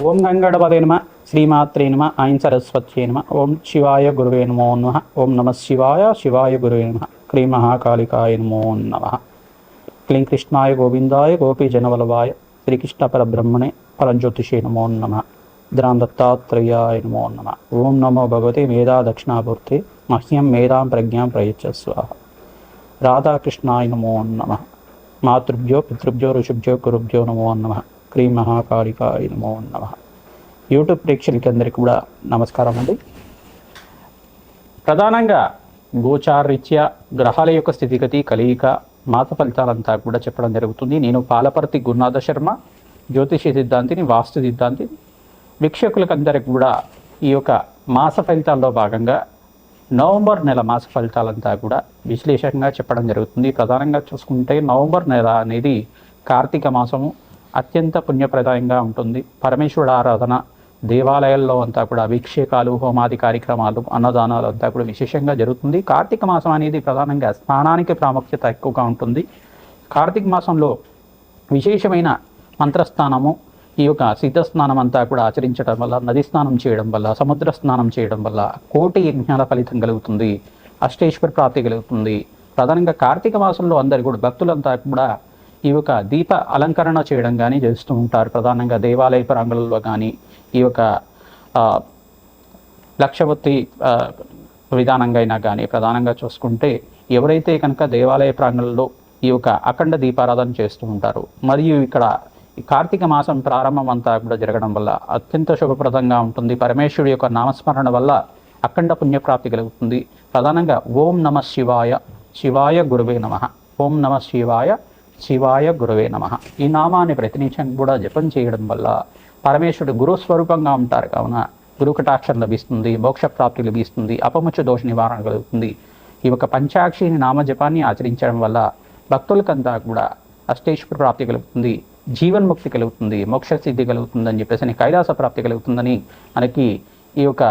ఓం గంగణపతే నమ, శ్రీమాత్రే నమ, ఐం సరస్వత్యే నమ, ఓం శివాయ గురువే నమో నమ, ఓం నమ శివాయ, శివాయ గురువే నమ, క్లీం మహాకాళికాయ నమో నమ, క్లీం కృష్ణాయ గోవిందాయ గోపీజనవల్లభాయ శ్రీకృష్ణ పరబ్రహ్మణే పరంజ్యోతిషే నమో నమ, ద్రాం దత్తాత్రేయాయ నమో నమ. ఓం నమో భగవతే మేధా దక్షిణామూర్తే మహ్యం మేధాం ప్రజ్ఞాం ప్రయచ్చస్వ. రాధాకృష్ణాయ నమో నమ. మాతృభ్యో పితృభ్యో ఋషిభ్యో గురుభ్యో నమో నమ, క్లీం మహాకాళికాయ నమో నమ. యూట్యూబ్ ప్రేక్షకులందరికీ కూడా నమస్కారం అండి. ప్రధానంగా గోచారరీత్యా గ్రహాల యొక్క స్థితిగతి, కలయిక, మాస ఫలితాలంతా కూడా చెప్పడం జరుగుతుంది. నేను పాలపర్తి గురునాథ శర్మ, జ్యోతిష సిద్ధాంతిని, వాస్తు సిద్ధాంతిని. వీక్షకులకందరికీ కూడా ఈ యొక్క మాస ఫలితాల్లో భాగంగా నవంబర్ నెల మాస ఫలితాలంతా కూడా విశ్లేషంగా చెప్పడం జరుగుతుంది. ప్రధానంగా చూసుకుంటే నవంబర్ నెల అనేది కార్తీక మాసము, అత్యంత పుణ్యప్రదాయంగా ఉంటుంది. పరమేశ్వరుడు ఆరాధన, దేవాలయాల్లో అంతా కూడా అభిషేకాలు, హోమాది కార్యక్రమాలు, అన్నదానాలు అంతా కూడా విశేషంగా జరుగుతుంది. కార్తీక మాసం అనేది ప్రధానంగా స్నానానికి ప్రాముఖ్యత ఎక్కువగా ఉంటుంది. కార్తీక మాసంలో విశేషమైన మంత్రస్నానము, ఈ యొక్క సిద్ధస్నానం అంతా కూడా ఆచరించడం వల్ల, నది స్నానం చేయడం వల్ల, సముద్ర స్నానం చేయడం వల్ల కోటి యజ్ఞాల ఫలితం కలుగుతుంది, అష్టేశ్వర ప్రాప్తి కలుగుతుంది. ప్రధానంగా కార్తీక మాసంలో అందరు కూడా భక్తులంతా కూడా ఈ యొక్క దీప అలంకరణ చేయడం కానీ చేస్తూ ఉంటారు. ప్రధానంగా దేవాలయ ప్రాంగణంలో కానీ ఈ యొక్క లక్షవత్తి విధానంగా అయినా కానీ ప్రధానంగా చూసుకుంటే ఎవరైతే కనుక దేవాలయ ప్రాంగణంలో ఈ యొక్క అఖండ దీపారాధన చేస్తూ ఉంటారు, మరియు ఇక్కడ కార్తీక మాసం ప్రారంభం అంతా కూడా జరగడం వల్ల అత్యంత శుభప్రదంగా ఉంటుంది. పరమేశ్వరుడి యొక్క నామస్మరణ వల్ల అఖండ పుణ్యప్రాప్తి కలుగుతుంది. ప్రధానంగా ఓం నమ శివాయ, శివాయ గురువే నమ, ఓం నమ శివాయ, శివాయ గురువే నమ, ఈ నామాన్ని ప్రతినిత్యం కూడా జపం చేయడం వల్ల పరమేశ్వరుడు గురుస్వరూపంగా ఉంటారు కావున గురు కటాక్షం లభిస్తుంది, మోక్షప్రాప్తి లభిస్తుంది, అపముచ్చ దోష నివారణ కలుగుతుంది. ఈ యొక్క పంచాక్షిని నామజపాన్ని ఆచరించడం వల్ల భక్తులకంతా కూడా అష్టేశ్వర ప్రాప్తి కలుగుతుంది, జీవన్ముక్తి కలుగుతుంది, మోక్ష సిద్ధి కలుగుతుందని చెప్పేసి కైలాస ప్రాప్తి కలుగుతుందని మనకి ఈ యొక్క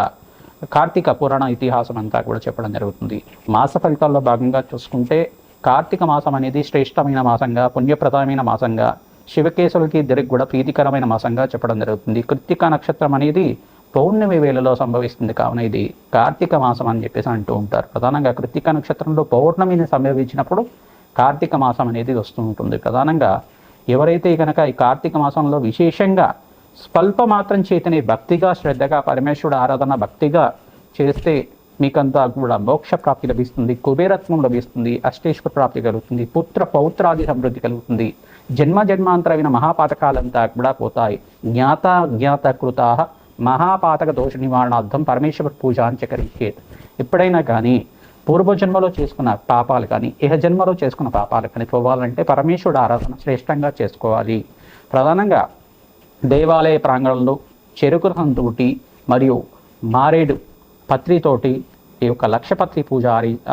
కార్తీక పురాణ ఇతిహాసం అంతా కూడా చెప్పడం జరుగుతుంది. మాస ఫలితాల్లో భాగంగా చూసుకుంటే కార్తీక మాసం అనేది శ్రేష్టమైన మాసంగా, పుణ్యప్రదమైన మాసంగా, శివకేశవులకి ఇద్దరికి కూడా ప్రీతికరమైన మాసంగా చెప్పడం జరుగుతుంది. కృత్తిక నక్షత్రం అనేది పౌర్ణమి వేళలో సంభవిస్తుంది కావున ఇది కార్తీక మాసం అని చెప్పేసి అంటూ ఉంటారు. ప్రధానంగా కృత్తిక నక్షత్రంలో పౌర్ణమిని సంభవించినప్పుడు కార్తీక మాసం అనేది వస్తూ ఉంటుంది. ప్రధానంగా ఎవరైతే కనుక ఈ కార్తీక మాసంలో విశేషంగా స్వల్ప మాత్రం చేతనే భక్తిగా, శ్రద్ధగా పరమేశ్వరుడు ఆరాధన భక్తిగా చేస్తే మీకంతా కూడా మోక్ష ప్రాప్తి లభిస్తుంది, కుబేరత్వం లభిస్తుంది, అష్టేశ్వర ప్రాప్తి కలుగుతుంది, పుత్ర పౌత్రాది సమృద్ధి కలుగుతుంది, జన్మ జన్మాంతరమైన మహాపాతకాలంతా కూడా పోతాయి. జ్ఞాత కృతా మహాపాతక దోష నివారణార్థం పరమేశ్వర పూజ అంచకరించేది. ఎప్పుడైనా కానీ పూర్వజన్మలో చేసుకున్న పాపాలు కానీ జన్మలో చేసుకున్న పాపాలు కానీ పోవాలంటే పరమేశ్వరుడు ఆరాధన శ్రేష్టంగా చేసుకోవాలి. ప్రధానంగా దేవాలయ ప్రాంగణంలో చెరుకు రసంతోటి మరియు మారేడు పత్రితోటి ఈ యొక్క లక్షపత్రి పూజ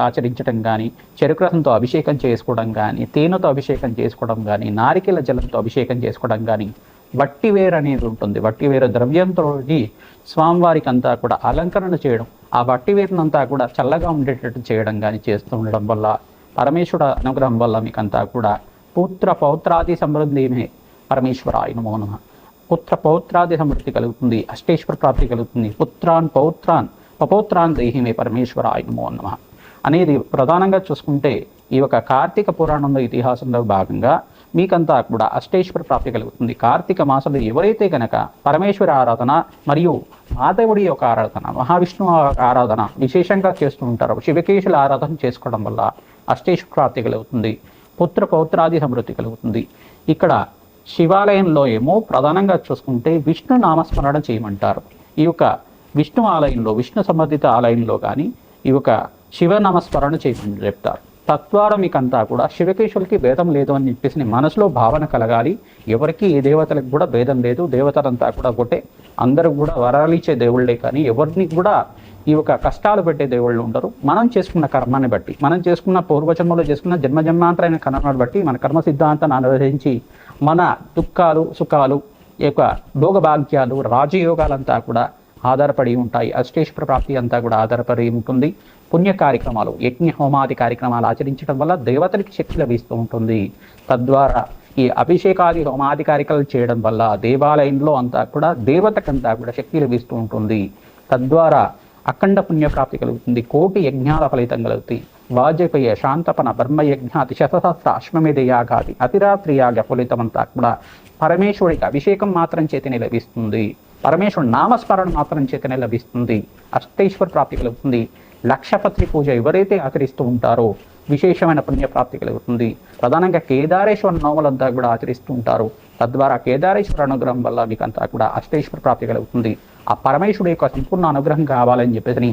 ఆచరించడం కానీ, చెరుకు రసంతో అభిషేకం చేసుకోవడం కానీ, తేనెతో అభిషేకం చేసుకోవడం కానీ, నారికేల జలంతో అభిషేకం చేసుకోవడం కానీ, వట్టివేరు అనేది ఉంటుంది. వట్టివేరు ద్రవ్యంతో స్వామివారికి అంతా కూడా అలంకరణ చేయడం, ఆ వట్టివేరునంతా కూడా చల్లగా ఉండేటట్టు చేయడం కానీ చేస్తూ ఉండడం వల్ల పరమేశ్వర అనుగ్రహం వల్ల మీకంతా కూడా పుత్ర పౌత్రాది సమృద్ధిమే పరమేశ్వరాయ నమో నమః. పుత్ర పౌత్రాది సమృద్ధి కలుగుతుంది, అష్టేశ్వర ప్రాప్తి కలుగుతుంది. పుత్రాన్ పౌత్రాన్ దేహిమే పరమేశ్వరాయ నమో నమః అనేది ప్రధానంగా చూసుకుంటే ఈ యొక్క కార్తీక పురాణంలో ఇతిహాసంలో భాగంగా మీకంతా కూడా అష్టేశ్వర ప్రాప్తి కలుగుతుంది. కార్తీక మాసంలో ఎవరైతే కనుక పరమేశ్వర ఆరాధన మరియు మాధవుడి యొక్క ఆరాధన, మహావిష్ణువు ఆరాధన విశేషంగా చేస్తూ ఉంటారో, శివకేశుల ఆరాధన చేసుకోవడం వల్ల అష్టేశ్వర ప్రాప్తి కలుగుతుంది, పుత్ర పౌత్రాది సమృద్ధి కలుగుతుంది. ఇక్కడ శివాలయంలో ఏమో ప్రధానంగా చూసుకుంటే విష్ణు నామస్మరణ చేయమంటారు. ఈ యొక్క విష్ణు ఆలయంలో, విష్ణు సంబంధిత ఆలయంలో కానీ ఈ యొక్క శివనామస్మరణ చేయమని చెప్తారు. తద్వారా మీకంతా కూడా శివకేశవులకి భేదం లేదు అని చెప్పేసి మనసులో భావన కలగాలి. ఎవరికి ఏ దేవతలకు కూడా భేదం లేదు, దేవతలంతా కూడా ఒకటే, అందరూ కూడా వరాలిచ్చే దేవుళ్ళే కానీ ఎవరిని కూడా ఈ యొక్క కష్టాలు పెట్టే దేవుళ్ళు ఉండరు. మనం చేసుకున్న కర్మాన్ని బట్టి, మనం చేసుకున్న పూర్వజన్మలో చేసుకున్న జన్మజన్మాంతరైన కర్మాన్ని బట్టి మన కర్మ సిద్ధాంతాన్ని అనుసరించి మన దుఃఖాలు, సుఖాలు, ఈ యొక్క భోగభాగ్యాలు, రాజయోగాలంతా కూడా ఆధారపడి ఉంటాయి. అష్టేశ్వర ప్రాప్తి అంతా కూడా ఆధారపడి ఉంటుంది. పుణ్య కార్యక్రమాలు, యజ్ఞ హోమాది కార్యక్రమాలు ఆచరించడం వల్ల దేవతలకి శక్తి లభిస్తూ ఉంటుంది. తద్వారా ఈ అభిషేకాది హోమాధికారికలు చేయడం వల్ల దేవాలయంలో అంతా కూడా దేవతకంతా కూడా శక్తి లభిస్తూ ఉంటుంది. తద్వారా అఖండ పుణ్యప్రాప్తి కలుగుతుంది. కోటి యజ్ఞాల ఫలితం కలుగుతుంది. వాజపేయ శాంతపన బ్రహ్మయజ్ఞాతి శతసహస్ర అశ్వమేధ యాగాది అతిరాత్రి యాగ ఫలితం అంతా కూడా పరమేశ్వరుడికి అభిషేకం మాత్రం చేతనే లభిస్తుంది. పరమేశ్వరుడు నామస్మరణ మాత్రం చేతనే లభిస్తుంది. అష్టైశ్వర ప్రాప్తి కలుగుతుంది. లక్షపత్రి పూజ ఎవరైతే ఆచరిస్తూ ఉంటారో విశేషమైన పుణ్యప్రాప్తి కలుగుతుంది. ప్రధానంగా కేదారేశ్వర నోములంతా కూడా ఆచరిస్తూ ఉంటారు. తద్వారా కేదారేశ్వర అనుగ్రహం వల్ల మీకు అంతా కూడా అష్టైశ్వర ప్రాప్తి కలుగుతుంది. ఆ పరమేశ్వరుడు యొక్క సంపూర్ణ అనుగ్రహం కావాలని చెప్పేసి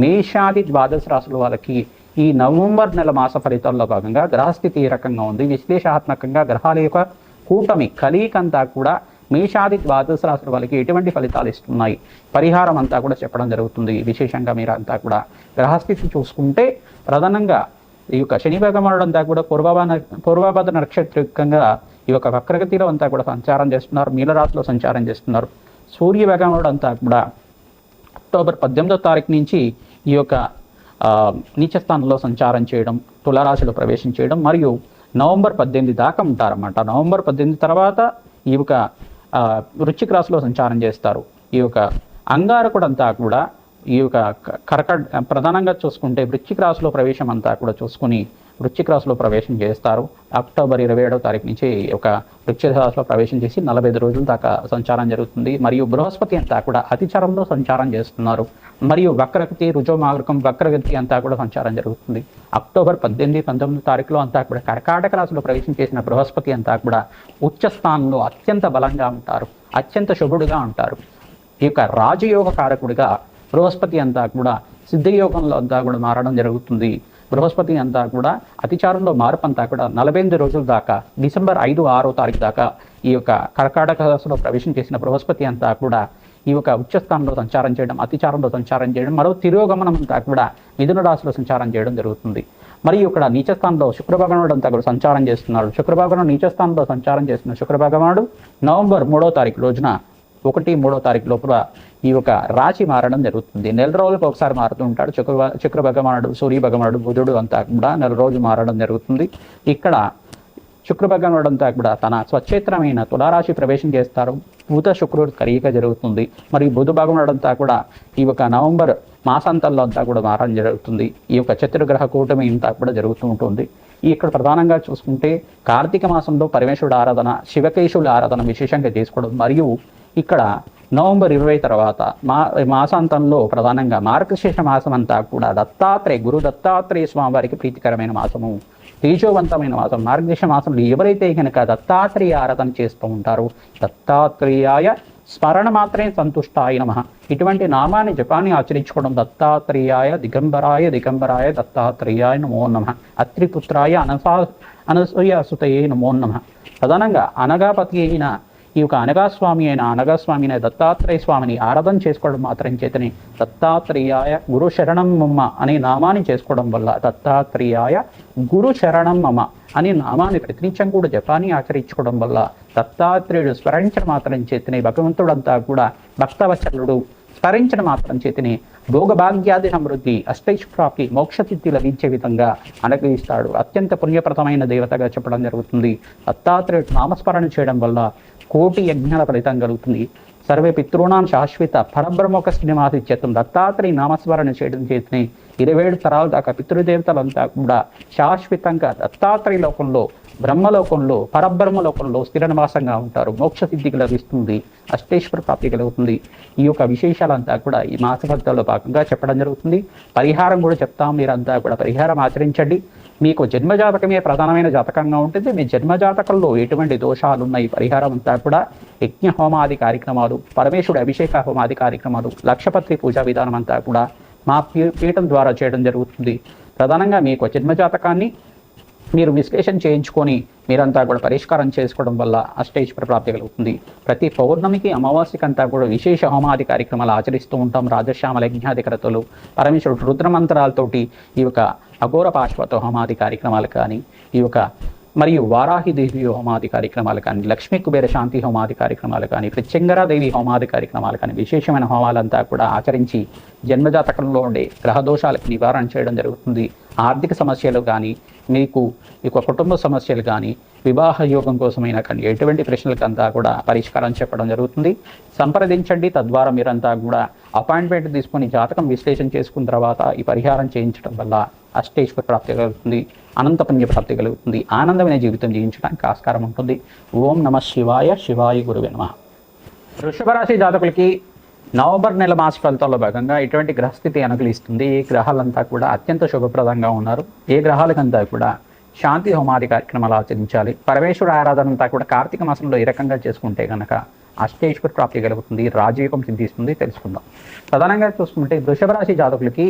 మేషాది ద్వాదశ రాశుల వాళ్ళకి ఈ నవంబర్ నెల మాస ఫలితాల్లో భాగంగా గ్రహస్థితి ఏ రకంగా ఉంది, విశ్లేషణాత్మకంగా గ్రహాల యొక్క కూటమి కలీకంతా కూడా మేషాది ద్వాదశ రాశుల వాళ్ళకి ఎటువంటి ఫలితాలు ఇస్తున్నాయి, పరిహారం అంతా కూడా చెప్పడం జరుగుతుంది. విశేషంగా మీరు అంతా కూడా గ్రహస్థితి చూసుకుంటే ప్రధానంగా ఈ యొక్క శని భగవానుడు అంతా కూడా పూర్వభద్ర నక్షత్రికంగా ఈ యొక్క వక్రగతిలో అంతా కూడా సంచారం చేస్తున్నారు. మీనరాశిలో సంచారం చేస్తున్నారు. సూర్య భగవానుడు అంతా కూడా అక్టోబర్ 18వ తారీఖు నుంచి ఈ యొక్క నీచస్థానంలో సంచారం చేయడం, తులారాశిలో ప్రవేశం చేయడం, మరియు నవంబర్ 18 దాకా ఉంటారన్నమాట. నవంబర్ 18 తర్వాత ఈ యొక్క వృశ్చిక రాశిలో సంచారం చేస్తారు. ఈ యొక్క అంగారకుడు అంతా కూడా ఈ యొక్క ప్రధానంగా చూసుకుంటే వృశ్చిక రాశిలో ప్రవేశం అంతా కూడా చూసుకుని వృశ్చిక రాశిలో ప్రవేశం చేస్తారు. అక్టోబర్ 27వ తారీఖు నుంచి ఒక వృశ్చిక రాశిలో ప్రవేశం చేసి 45 రోజుల దాకా సంచారం జరుగుతుంది. మరియు బృహస్పతి అంతా కూడా అతిచరంలో సంచారం చేస్తున్నారు. మరియు వక్రగతి రుజోమార్గం వక్రగతి అంతా కూడా సంచారం జరుగుతుంది. అక్టోబర్ 18, 19 తారీఖులో అంతా కూడా కర్కాటక రాశిలో ప్రవేశం చేసిన బృహస్పతి అంతా కూడా ఉచ్చ స్థానంలో అత్యంత బలంగా ఉంటారు, అత్యంత శుభుడుగా ఉంటారు. ఈ యొక్క రాజయోగ కారకుడిగా బృహస్పతి అంతా కూడా సిద్ధయోగంలో అంతా కూడా మారడం జరుగుతుంది. బృహస్పతి అంతా కూడా అతిచారంలో మార్పు అంతా కూడా 48 రోజుల దాకా డిసెంబర్ 5, 6వ తారీఖు దాకా ఈ యొక్క కర్కాటక రాశిలో ప్రవేశం చేసిన బృహస్పతి అంతా కూడా ఈ యొక్క ఉచ్చస్థానంలో సంచారం చేయడం, అతిచారంలో సంచారం చేయడం, మరో తిరోగమనం అంతా కూడా మిథున రాశిలో సంచారం చేయడం జరుగుతుంది. మరియు ఇక్కడ నీచస్థానంలో శుక్రభగవానుడు అంతా కూడా సంచారం చేస్తున్నాడు. శుక్రభగవానుడు నీచస్థానంలో సంచారం చేస్తున్న శుక్రభగవానుడు నవంబర్ 3వ తారీఖు రోజున 1, 3వ తారీఖు లోపల ఈ యొక్క రాశి మారడం జరుగుతుంది. నెల రోజులకు ఒకసారి మారుతూ ఉంటాడు శుక్ర భగవానుడు, సూర్య భగవానుడు, బుధుడు అంతా కూడా నెల రోజు మారడం జరుగుతుంది. ఇక్కడ శుక్ర భగవానుడు అంతా కూడా తన స్వచ్ఛేత్రమైన తులారాశి ప్రవేశం చేస్తారు. బుధ శుక్రుడు కలయిక జరుగుతుంది. మరియు బుధ భగవానుడు అంతా కూడా ఈ యొక్క నవంబర్ మాసాంతంలో అంతా కూడా మారడం జరుగుతుంది. ఈ యొక్క చతుర్గ్రహ కూటమి అంతా కూడా జరుగుతూ ఉంటుంది. ఇక్కడ ప్రధానంగా చూసుకుంటే కార్తీక మాసంలో పరమేశ్వరుడు ఆరాధన, శివకేశవుల ఆరాధన విశేషంగా చేసుకోవడం, మరియు ఇక్కడ నవంబర్ 20 తర్వాత మాసాంతంలో ప్రధానంగా మార్గశీర్ష మాసం అంతా కూడా గురు దత్తాత్రేయ స్వామి వారికి ప్రీతికరమైన మాసము, తేజోవంతమైన మాసం. మార్గశీర్ష మాసంలో ఎవరైతే కనుక దత్తాత్రేయ ఆరాధన చేస్తూ ఉంటారో దత్తాత్రేయాయ స్మరణ మాత్రమే సంతుష్టాయ నమః ఇటువంటి నామాన్ని జపాన్ని ఆచరించుకోవడం, దత్తాత్రేయాయ దిగంబరాయ దత్తాత్రేయాయ నమో నమః, అత్రిపుత్రాయ అనసూయసుతయే నమో నమః. ప్రధానంగా అనగాపతి అయిన ఈ యొక్క అనగాస్వామి అయిన దత్తాత్రేయ స్వామిని ఆరాధన చేసుకోవడం మాత్రం చేతనే దత్తాత్రేయాయ గురు శరణం మమ అనే నామాన్ని చేసుకోవడం వల్ల దత్తాత్రేయాయ గురు శరణం మమ అనే నామాన్ని ప్రతినిత్యం కూడా జపాన్ని ఆచరించుకోవడం వల్ల దత్తాత్రేయుడు స్మరించడం మాత్రం చేతనే భగవంతుడంతా కూడా భక్తవత్సలుడు స్మరించడం మాత్రం చేతనే భోగభాగ్యాది సమృద్ధి, అష్టైశ్వరాప్తి, మోక్షసిద్ధి లభించే విధంగా అనుగ్రహిస్తాడు. అత్యంత పుణ్యప్రదమైన దేవతగా చెప్పడం జరుగుతుంది. దత్తాత్రేయుడు నామస్మరణ చేయడం వల్ల కోటి యజ్ఞాల ఫలితం కలుగుతుంది. సర్వే పితృణాం శాశ్వత పరబ్రహ్మోక శ్రీనివాసిత్యత్వం దత్తాత్రేయ నామస్మరణ చేయడం చేతనే 27 తరాల దాకా పితృదేవతలంతా కూడా శాశ్వతంగా దత్తాత్రేయ లోకంలో, బ్రహ్మలోకంలో, పరబ్రహ్మలోకంలో స్థిర నివాసంగా ఉంటారు. మోక్ష సిద్ధికి లభిస్తుంది, అష్టేశ్వర ప్రాప్తి కలుగుతుంది. ఈ యొక్క విశేషాలంతా కూడా ఈ మాస ఫలితాల్లో భాగంగా చెప్పడం జరుగుతుంది. పరిహారం కూడా చెప్తాం. మీరంతా కూడా పరిహారం ఆచరించండి. మీకు జన్మజాతకమే ప్రధానమైన జాతకంగా ఉంటుంది. మీ జన్మజాతకంలో ఎటువంటి దోషాలు ఉన్నాయి, పరిహారం అంతా కూడా యజ్ఞ హోమాది కార్యక్రమాలు, పరమేశ్వరుడు అభిషేక హోమాది కార్యక్రమాలు, లక్షపత్రి పూజా విధానం అంతా కూడా మా పీఠం ద్వారా చేయడం జరుగుతుంది. ప్రధానంగా మీకు జన్మజాతకాన్ని మీరు విశ్లేషణ చేయించుకొని మీరంతా కూడా పరిష్కారం చేసుకోవడం వల్ల అష్టైశ్వర ప్రాప్తి కలుగుతుంది. ప్రతి పౌర్ణమికి అమావాస్యకంతా కూడా విశేష హోమాది కార్యక్రమాలు ఆచరిస్తూ ఉంటాం. రాజశ్యామల యజ్ఞాధికరతలు, పరమేశ్వరుడు రుద్రమంత్రాలతోటి ఈ యొక్క అఘోర పాశ్వత హోమాది కార్యక్రమాలు కానీ, ఈ యొక్క మరియు వారాహిదేవి హోమాది కార్యక్రమాలు కానీ, లక్ష్మీ కుబేర శాంతి హోమాది కార్యక్రమాలు కానీ, ప్రత్యంగరాదేవి హోమాది కార్యక్రమాలు కానీ, విశేషమైన హోమాలంతా కూడా ఆచరించి జన్మజాతకంలో ఉండే గ్రహదోషాలకు నివారణ చేయడం జరుగుతుంది. ఆర్థిక సమస్యలు కానీ, మీకు ఇక కుటుంబ సమస్యలు కానీ, వివాహ యోగం కోసమైనా కానీ ఎటువంటి ప్రశ్నలకంతా కూడా పరిష్కారం చెప్పడం జరుగుతుంది. సంప్రదించండి. తద్వారా మీరంతా కూడా అపాయింట్మెంట్ తీసుకొని జాతకం విశ్లేషణ చేసుకున్న తర్వాత ఈ పరిహారం చేయించడం వల్ల అష్టైశ్వర ప్రాప్తి కలుగుతుంది, అనంత పుణ్య ప్రాప్తి కలుగుతుంది, ఆనందమైన జీవితం జీవించడానికి ఆస్కారం ఉంటుంది. ఓం నమ శివాయ. శివాయ గురువే నమః. వృషభ రాశి జాతకులకి నవంబర్ నెల మాస ఫలితాల్లో భాగంగా ఎటువంటి గ్రహస్థితి అనుకూలిస్తుంది, ఏ గ్రహాలంతా కూడా అత్యంత శుభప్రదంగా ఉన్నారు, ఏ గ్రహాలకంతా కూడా శాంతి హోమాది కార్యక్రమాలు ఆచరించాలి, పరమేశ్వర ఆరాధన అంతా కూడా కార్తీక మాసంలో ఏ రకంగా చేసుకుంటే కనుక అష్టైశ్వర ప్రాప్తి కలుగుతుంది, రాజయోగం సిద్ధిస్తుంది తెలుసుకుందాం. ప్రధానంగా చూసుకుంటే వృషభ రాశి జాతకులకి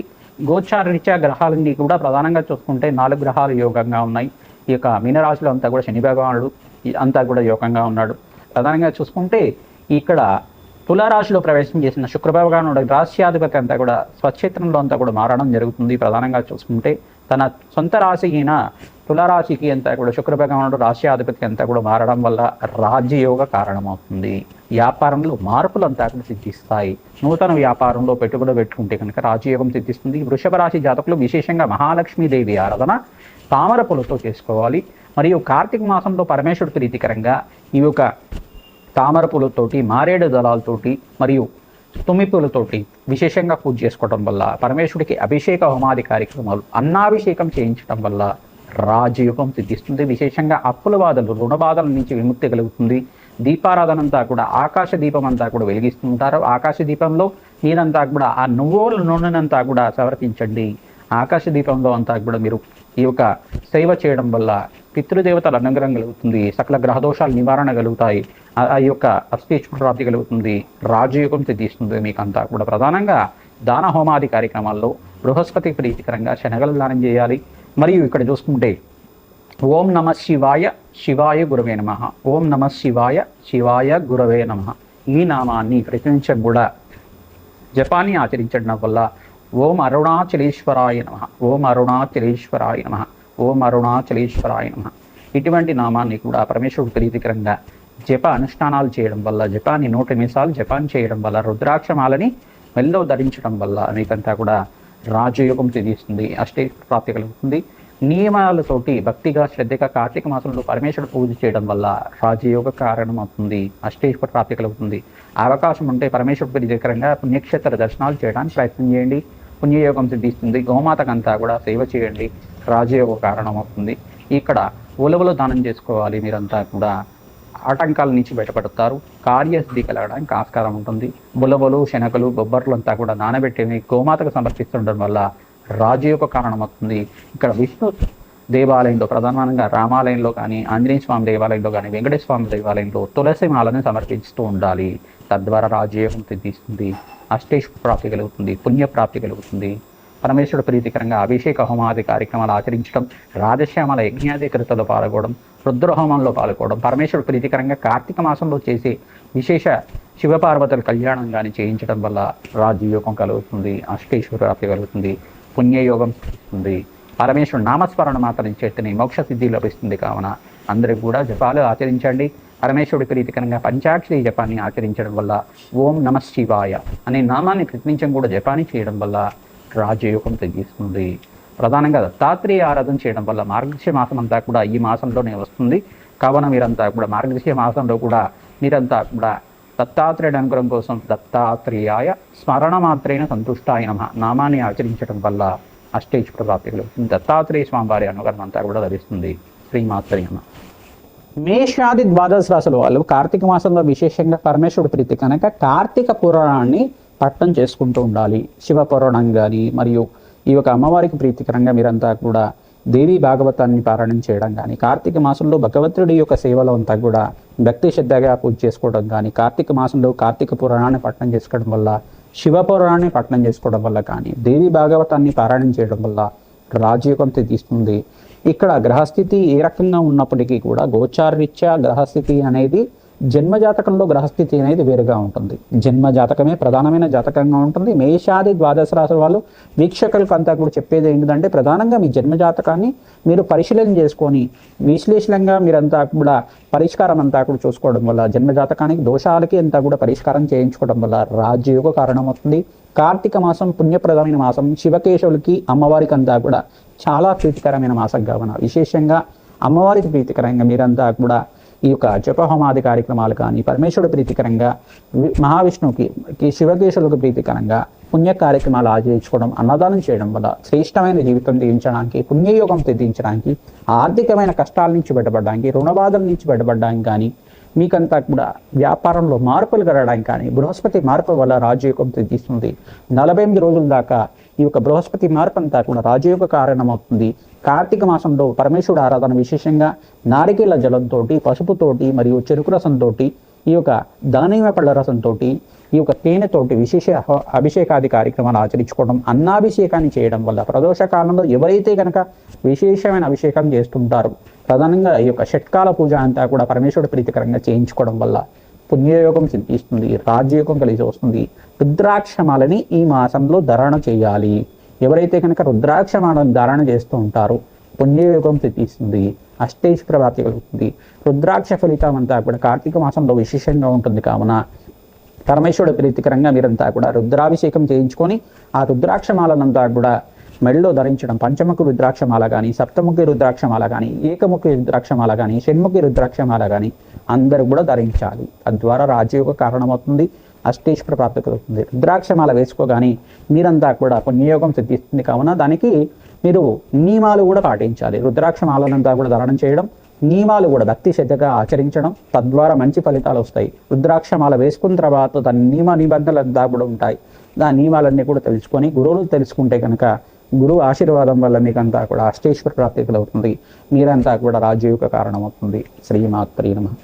గోచారరీత్యా గ్రహాలన్నీ కూడా ప్రధానంగా చూసుకుంటే 4 గ్రహాలు యోగంగా ఉన్నాయి. ఈ యొక్క మీనరాశిలో అంతా కూడా శని భగవానుడు అంతా కూడా యోగంగా ఉన్నాడు. ప్రధానంగా చూసుకుంటే ఇక్కడ తులారాశిలో ప్రవేశం చేసిన శుక్ర భగవానుడు రాశ్యాధిపతి అంతా కూడా స్వక్షేత్రంలో అంతా కూడా మారడం జరుగుతుంది. ప్రధానంగా చూసుకుంటే తన సొంత రాశి అయిన తులారాశికి అంతా కూడా శుక్ర భగవానుడు రాశ్యాధిపతి అంతా కూడా మారడం వల్ల రాజ్యయోగ కారణమవుతుంది. వ్యాపారంలో మార్పులు అంతా కూడా సిద్ధిస్తాయి. నూతన వ్యాపారంలో పెట్టుబడి పెట్టుకుంటే కనుక రాజయోగం సిద్ధిస్తుంది. వృషభ రాశి జాతకులు విశేషంగా మహాలక్ష్మీదేవి ఆరాధన తామర పూలతో చేసుకోవాలి. మరియు కార్తీక మాసంలో పరమేశ్వరుడు ప్రీతికరంగా ఈ యొక్క తామర పూలతోటి, మారేడు దళాలతోటి మరియు తుమ్మి పూలతోటి విశేషంగా పూజ చేసుకోవడం వల్ల, పరమేశ్వరుడికి అభిషేక హోమాది కార్యక్రమాలు, అన్నాభిషేకం చేయించడం వల్ల రాజయోగం సిద్ధిస్తుంది. విశేషంగా అప్పుల బాధలు, రుణ బాధల నుంచి విముక్తి కలుగుతుంది. దీపారాధన అంతా కూడా ఆకాశ దీపం అంతా కూడా వెలిగిస్తుంటారు. ఆకాశ దీపంలో మీరంతా కూడా ఆ నువ్వుల నూనెనంతా కూడా సమర్పించండి. ఆకాశ దీపంలో అంతా కూడా మీరు ఈ యొక్క సేవ చేయడం వల్ల పితృదేవతల అనుగ్రహం కలుగుతుంది, సకల గ్రహదోషాలు నివారణ కలుగుతాయి, ఆ యొక్క అష్టైశ్వర ప్రాప్తి కలుగుతుంది, రాజయోగం సిద్ధిస్తుంది. మీకు అంతా కూడా ప్రధానంగా దాన హోమాది కార్యక్రమాల్లో బృహస్పతి ప్రీతికరంగా శనగలు దానం చేయాలి. మరియు ఇక్కడ చూసుకుంటే ఓం నమ శివాయ. శివాయ గురవే నమః. ఓం నమ శివాయ. శివాయ గురవే నమః. ఈ నామాన్ని ప్రతినిత్యం కూడా జపాన్ని ఆచరించడం వల్ల ఓం అరుణాచలేశ్వరాయ నమః, ఓం అరుణాచలేశ్వరాయ నమః, ఓం అరుణాచలేశ్వరాయ నమః ఇటువంటి నామాన్ని కూడా పరమేశ్వరుడు ప్రీతికరంగా జప అనుష్ఠానాలు చేయడం వల్ల, జపాన్ని 100 నిమిషాలు జపాన్ని చేయడం వల్ల, రుద్రాక్షమాలని మెల్లో ధరించడం వల్ల మీకంతా కూడా రాజయోగం సిద్ధిస్తుంది, అష్టైశ్వర ప్రాప్తి కలుగుతుంది. నియమాలతోటి భక్తిగా శ్రద్ధగా కార్తీక మాసంలో పరమేశ్వరుడు పూజ చేయడం వల్ల రాజయోగ కారణం అవుతుంది, అష్టైశ్వర ప్రాప్తి కలుగుతుంది. అవకాశం ఉంటే పరమేశ్వరుడు ప్రీతికరంగా పుణ్యక్షేత్ర దర్శనాలు చేయడానికి ప్రయత్నం చేయండి, పుణ్యయోగం సిద్ధిస్తుంది. గోమాతకంతా కూడా సేవ చేయండి, రాజయోగ కారణం అవుతుంది. ఇక్కడ ఉలవలు దానం చేసుకోవాలి. మీరంతా కూడా ఆటంకాల నుంచి బయటపడతారు, కార్యసిద్ధి కలగడానికి ఆస్కారం ఉంటుంది. ఉలవలు, శనగలు, బొబ్బర్లు అంతా కూడా నానబెట్టి గోమాతకు సమర్పిస్తుండడం వల్ల రాజయోగ కారణం అవుతుంది. ఇక్కడ విష్ణు దేవాలయంలో ప్రధానంగా రామాలయంలో కానీ, ఆంజనేయ స్వామి దేవాలయంలో కానీ, వెంకటేశ్వర స్వామి దేవాలయంలో తులసి మాలను సమర్పిస్తూ ఉండాలి. తద్వారా రాజయోగం సిద్ధిస్తుంది, అష్టైశ్వర ప్రాప్తి కలుగుతుంది, పుణ్యప్రాప్తి కలుగుతుంది. పరమేశ్వరుడు ప్రీతికరంగా అభిషేక హోమాది కార్యక్రమాలు ఆచరించడం, రాజశ్యామల యజ్ఞాధికృతలో పాల్గొనడం, రుద్రహోమంలో పాల్గొనడం, పరమేశ్వరుడు ప్రీతికరంగా కార్తీక మాసంలో చేసే విశేష శివపార్వతుల కళ్యాణం కానీ చేయించడం వల్ల రాజయోగం కలుగుతుంది, అష్టైశ్వర ప్రాప్తి కలుగుతుంది, పుణ్యయోగం సిద్ధిస్తుంది. పరమేశ్వరుడు నామస్మరణ మాత్రం చేతనే మోక్ష సిద్ధి లభిస్తుంది. కావున అందరికీ కూడా జపాలు ఆచరించండి. పరమేశ్వరుడి ప్రీతికరంగా పంచాక్షరి జపాన్ని ఆచరించడం వల్ల, ఓం నమ శివాయ అనే నామాన్ని ప్రతినిత్యం కూడా జపాన్ని చేయడం వల్ల రాజయోగం సిద్ధిస్తుంది. ప్రధానంగా దత్తాత్రేయ ఆరాధన చేయడం వల్ల మార్గశిర మాసం అంతా కూడా ఈ మాసంలోనే వస్తుంది. కావున మీరంతా కూడా మార్గశిర మాసంలో కూడా మీరంతా కూడా దత్తాత్రేయుడి అనుగ్రహం కోసం దత్తాత్రేయాయ స్మరణ మాత్రేణ సంతుష్టాయ నమః నామాన్ని ఆచరించడం వల్ల అష్టైశ్వర ప్రాప్తి కలుగుతుంది. దత్తాత్రేయ స్వామి వారి అనుగ్రహం అంతా కూడా లభిస్తుంది. శ్రీమాత్రే నమః. మేషాది ద్వాదశ రాశుల వాళ్ళు కార్తీక మాసంలో విశేషంగా పరమేశ్వరుడి ప్రీతి కనుక కార్తీక పురాణాన్ని పట్టం చేసుకుంటూ ఉండాలి. శివ పురాణం కానీ మరియు ఈ యొక్క అమ్మవారికి ప్రీతికరంగా మీరంతా కూడా దేవి భాగవతాన్ని పారాయణం చేయడం కానీ, కార్తీక మాసంలో భగవంతుడి యొక్క సేవలో అంతా కూడా భక్తి శ్రద్ధగా పూజ చేసుకోవడం కానీ, కార్తీక మాసంలో కార్తీక పురాణాన్ని పట్టణం చేసుకోవడం వల్ల, శివ పురాణాన్ని పట్టణం చేసుకోవడం వల్ల కానీ, దేవి భాగవతాన్ని పారాయణం చేయడం వల్ల రాజయోగం సిద్ధిస్తుంది. ఇక్కడ గ్రహస్థితి ఏ రకంగా ఉన్నప్పటికీ కూడా గోచారరీత్యా గ్రహస్థితి అనేది జన్మ జాతకంలో గ్రహస్థితి అనేది వేరుగా ఉంటుంది. జన్మ జాతకమే ప్రధానమైన జాతకంగా ఉంటుంది. మేషాది ద్వాదశ రాశుల వాళ్ళు వీక్షకులకు అంతా కూడా చెప్పేది ఏంటంటే, ప్రధానంగా మీ జన్మ జాతకాన్ని మీరు పరిశీలన చేసుకొని విశ్లేషణంగా మీరంతా కూడా పరిష్కారం అంతా కూడా చూసుకోవడం వల్ల, జన్మ జాతకానికి దోషాలకి అంతా కూడా పరిష్కారం చేయించుకోవడం వల్ల రాజయోగ కారణం అవుతుంది. కార్తీక మాసం పుణ్యప్రదమైన మాసం, శివకేశవులకి అమ్మవారికి అంతా కూడా చాలా ప్రీతికరమైన మాసం కావున విశేషంగా అమ్మవారికి ప్రీతికరంగా మీరంతా కూడా ఈ యొక్క జపహోమాది కార్యక్రమాలు కానీ, పరమేశ్వరుడు ప్రీతికరంగా మహావిష్ణువుకి శివకేశవులకు ప్రీతికరంగా పుణ్య కార్యక్రమాలు ఆచరించుకోవడం, అన్నదానం చేయడం వల్ల శ్రేష్టమైన జీవితం జీవించడానికి, పుణ్యయోగం సిద్ధించడానికి, ఆర్థికమైన కష్టాల నుంచి బయటపడడానికి, రుణబాధల నుంచి బయటపడడానికి కానీ, మీకంతా కూడా వ్యాపారంలో మార్పులు కలగడానికి కానీ, బృహస్పతి మార్పు వల్ల రాజయోగం సిద్ధిస్తుంది. 48 రోజుల దాకా ఈ యొక్క బృహస్పతి మార్పు అంతా కూడా రాజయోగ కారణమవుతుంది. కార్తీక మాసంలో పరమేశ్వరుడు ఆరాధన విశేషంగా నారికేల జలంతో, పసుపుతోటి మరియు చెరుకు రసంతో, ఈ యొక్క దానిమ్మ పళ్ళ రసంతో, ఈ యొక్క తేనెతోటి విశేష అభిషేకాది కార్యక్రమాలు ఆచరించుకోవడం, అన్నాభిషేకాన్ని చేయడం వల్ల ప్రదోష కాలంలో ఎవరైతే కనుక విశేషమైన అభిషేకం చేస్తుంటారో, ప్రధానంగా ఈ యొక్క షట్కాల పూజ అంతా కూడా పరమేశ్వరుడు ప్రీతికరంగా చేయించుకోవడం వల్ల పుణ్యయోగం సిద్ధిస్తుంది, రాజయోగం కలిసి వస్తుంది. రుద్రాక్షమాలని ఈ మాసంలో ధారణ చేయాలి. ఎవరైతే కనుక రుద్రాక్షమాలను ధారణ చేస్తూ ఉంటారో పుణ్యయోగం సిద్ధిస్తుంది, అష్టైశ్వర్య ప్రాప్తి కలుగుతుంది. రుద్రాక్ష ఫలితం అంతా కూడా కార్తీక మాసంలో విశేషంగా ఉంటుంది కావున పరమేశ్వరుడు ప్రీతికరంగా మీరంతా కూడా రుద్రాభిషేకం చేయించుకొని ఆ రుద్రాక్షమాలనంతా కూడా మెడలో ధరించడం, పంచముఖి రుద్రాక్షమాల కానీ, సప్తముఖి రుద్రాక్షమాల కానీ, ఏకముఖి రుద్రాక్షమాల కానీ, షణ్ముఖి రుద్రాక్షమాల కానీ అందరూ కూడా ధరించాలి. తద్వారా రాజయోగ కారణమవుతుంది, అష్టేశ్వర ప్రాప్తి కలుగుతుంది. రుద్రాక్షమాల వేసుకోగానే మీరంతా కూడా పుణ్యయోగం సిద్ధిస్తుంది కావున దానికి మీరు నియమాలు కూడా పాటించాలి. రుద్రాక్షమాలనంతా కూడా ధారణం చేయడం, నియమాలు కూడా భక్తి శ్రద్ధగా ఆచరించడం, తద్వారా మంచి ఫలితాలు వస్తాయి. రుద్రాక్షమాల వేసుకున్న తర్వాత దాని నియమ నిబంధనలంతా కూడా ఉంటాయి. దాని నియమాలన్నీ కూడా తెలుసుకొని గురువులు తెలుసుకుంటే కనుక గురువు ఆశీర్వాదం వల్ల మీకంతా కూడా అష్టేశ్వర ప్రాప్తి కలుగుతుంది. మీరంతా కూడా రాజయోగ కారణమవుతుంది. శ్రీమాత్రే నమః.